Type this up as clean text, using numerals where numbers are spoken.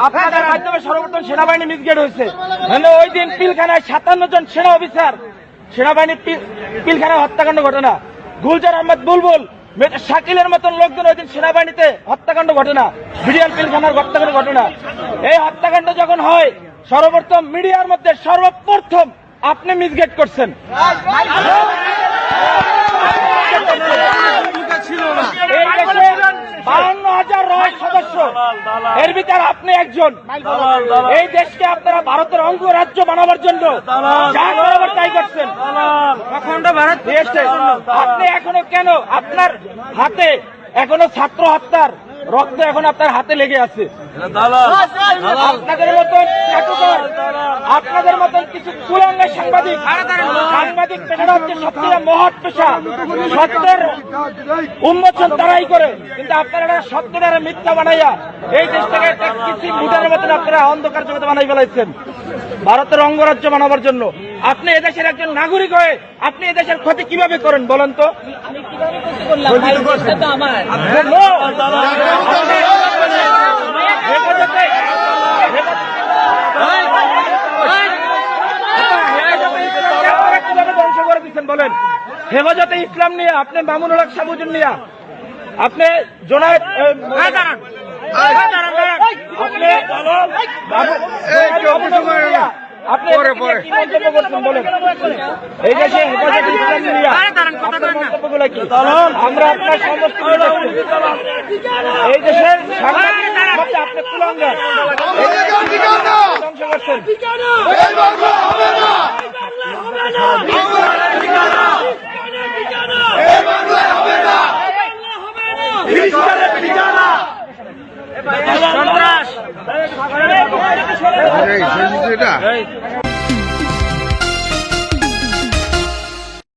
আপনাদের মাধ্যমে সর্বপ্রথম সেনাবাহিনী মিসগেট হয়েছে। মানে ওই দিন পিলখানায় 57 জন সেনা অফিসার সেনাবাহিনী পিলখানায় হত্যাকাণ্ড ঘটনা, গুলজার আহমেদ বুলবুল, শাকিলের মতন লোকজন ওই দিন সেনাবাহিনীতে হত্যাকাণ্ড ঘটনা, বিডিআর পিলখানার হত্যাকাণ্ড ঘটনা। এই হত্যাকাণ্ড যখন হয় সর্বপ্রথম মিডিয়ার মধ্যে সর্বপ্রথম আপনি মিসগেট করছেন। এই দেশে 52,000 সদস্য, এর ভিতরে আপনি একজন। এই দেশকে আপনারা ভারতের অঙ্গরাজ্য বানাবার জন্য যা করাবার তাই করছেন। অখণ্ড ভারত দিয়েছে। আপনি এখনো কেন আপনার হাতে এখনো ছাত্র হত্যার রক্ত এখন আপনার হাতে লেগে আছে। আপনাদের মতন আপনাদের মতন কিছু কুলাঙ্গের সাংবাদিক পেশাটা হচ্ছে সত্যিটা মহৎ পেশা, সত্যের উন্মোচন তারাই করে, কিন্তু আপনারা সত্যটারে মিথ্যা বানাইয়া এই দেশটাকে একটা কিছু ভুটানের মতন আপনারা অন্ধকার জগতে বানাই ফেলাইছেন ভারতের অঙ্গরাজ্য বানাবার জন্য। আপনি এদেশের একজন নাগরিক হয়ে আপনি এদেশের ক্ষতি কিভাবে করেন বলেন তো? ধ্বংস করে দিচ্ছেন বলেন? হেফাজতে ইসলাম নিয়ে আপনি মামুনুল হক সাবুজুন নিয়ে আপনি জোনায়েদ আপনি কি মন্তব্য করছেন বলেন? এই দেশে হেফাজতে ইসলাম নিয়ে মন্তব্যগুলো কি? আমরা আপনার সমস্ত এই দেশের সাংবাদিক আপনি কুলাঙ্গার ধ্বংস করছেন। সন্ত্রাস